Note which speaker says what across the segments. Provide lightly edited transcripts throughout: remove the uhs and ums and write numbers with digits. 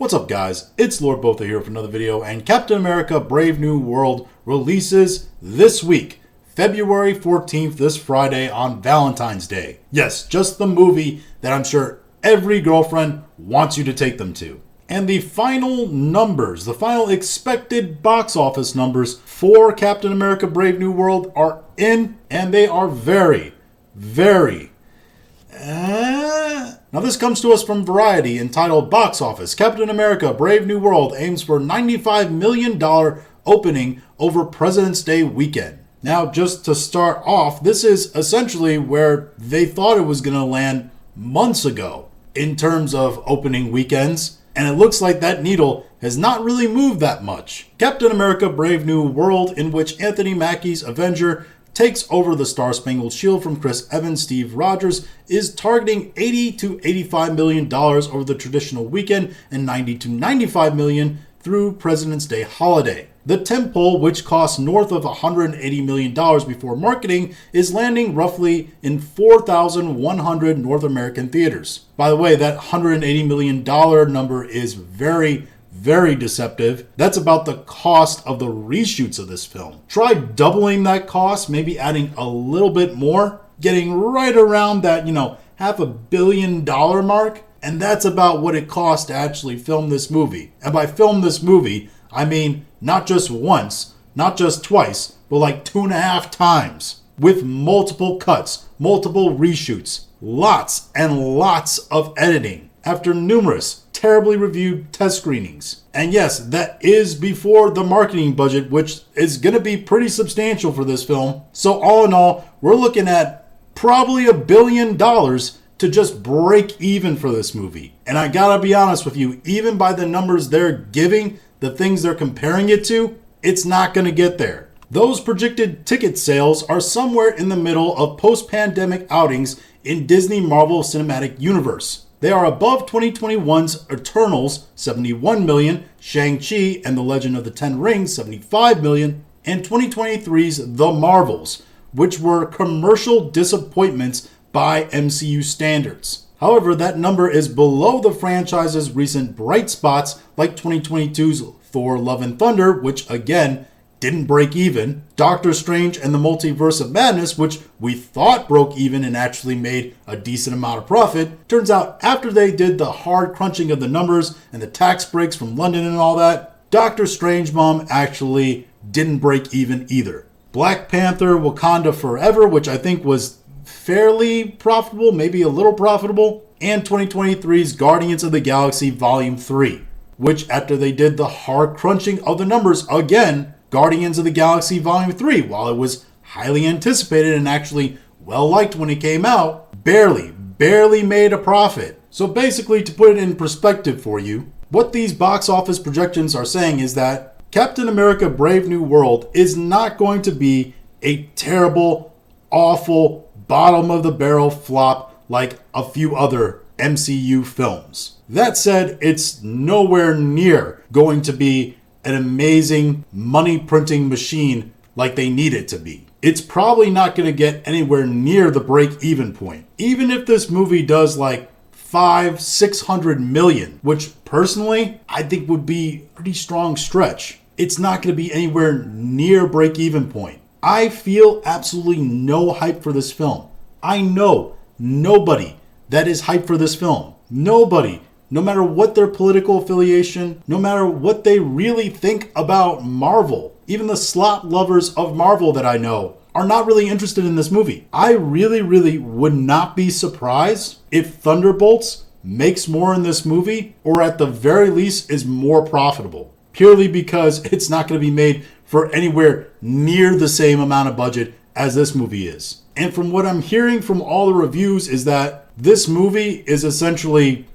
Speaker 1: What's up, guys? It's Lord Botha here for another video, and Captain America Brave New World releases this week, February 14th, this Friday on Valentine's Day. Yes, just the movie that I'm sure every girlfriend wants you to take them to. And the final numbers, the final expected box office numbers for Captain America Brave New World are in, and they are very Now this comes to us from Variety, entitled Box Office. Captain America Brave New World aims for $95 million opening over President's Day weekend. Now, just to start off, this is essentially where they thought it was going to land months ago in terms of opening weekends, and it looks like that needle has not really moved that much. Captain America Brave New World, in which Anthony Mackie's Avenger takes over the Star-Spangled Shield from Chris Evans, Steve Rogers, is targeting $80 to $85 million over the traditional weekend and $90 to $95 million through President's Day holiday. The tentpole, which costs north of $180 million before marketing, is landing roughly in 4,100 North American theaters. By the way, that $180 million number is very deceptive. That's about the cost of the reshoots of this film. Try doubling that cost, maybe adding a little bit more, getting right around that, $500 million mark, and that's about what it cost to actually film this movie. And by film this movie, I mean not just once, not just twice, but like 2.5 times, with multiple cuts, multiple reshoots, lots and lots of editing, after numerous terribly reviewed test screenings. And yes, that is before the marketing budget, which is going to be pretty substantial for this film. So all in all, we're looking at probably $1 billion to just break even for this movie. And I gotta be honest with you, even by the numbers they're giving, the things they're comparing it to, it's not going to get there. Those projected ticket sales are somewhere in the middle of post-pandemic outings in Disney Marvel Cinematic Universe. They are above 2021's Eternals, $71 million, Shang-Chi and the Legend of the Ten Rings, $75 million, and 2023's The Marvels, which were commercial disappointments by MCU standards. However, that number is below the franchise's recent bright spots like 2022's Thor Love and Thunder, which again didn't break even, Doctor Strange and the Multiverse of Madness, which we thought broke even and actually made a decent amount of profit. Turns out after they did the hard crunching of the numbers and the tax breaks from London and all that, Doctor Strangemom actually didn't break even either. Black Panther Wakanda Forever, which I think was fairly profitable, maybe a little profitable, and 2023's Guardians of the Galaxy Volume 3, which after they did the hard crunching of the numbers again, Guardians of the Galaxy Volume 3, while it was highly anticipated and actually well liked when it came out, barely made a profit. So basically, to put it in perspective for you, what these box office projections are saying is that Captain America Brave New World is not going to be a terrible, awful, bottom of the barrel flop like a few other MCU films. That said, it's nowhere near going to be an amazing money printing machine like they need it to be. It's probably not going to get anywhere near the break-even point. Even if this movie does like $500-600 million, which personally I think would be a pretty strong stretch, it's not going to be anywhere near break-even point. I feel absolutely no hype for this film. I know nobody that is hyped for this film. Nobody. No matter what their political affiliation, no matter what they really think about Marvel, even the slot lovers of Marvel that I know are not really interested in this movie. I really would not be surprised if Thunderbolts makes more in this movie, or at the very least is more profitable, purely because it's not going to be made for anywhere near the same amount of budget as this movie is. And from what I'm hearing from all the reviews is that this movie is essentially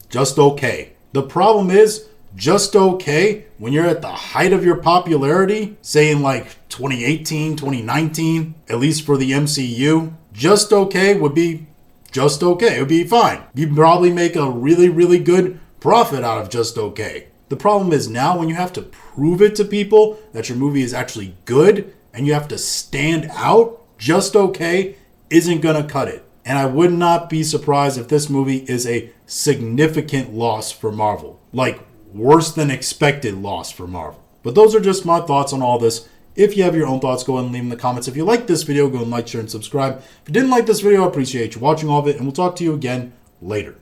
Speaker 1: just okay. The problem is, just okay, when you're at the height of your popularity, say in like 2018, 2019, at least for the MCU, just okay would be just okay. It would be fine. You'd probably make a really good profit out of just okay. The problem is now when you have to prove it to people that your movie is actually good and you have to stand out, just okay isn't gonna cut it. And I would not be surprised if this movie is a significant loss for Marvel. Like, worse than expected loss for Marvel. But those are just my thoughts on all this. If you have your own thoughts, go ahead and leave them in the comments. If you like this video, go and like, share, and subscribe. If you didn't like this video, I appreciate you watching all of it, and we'll talk to you again later.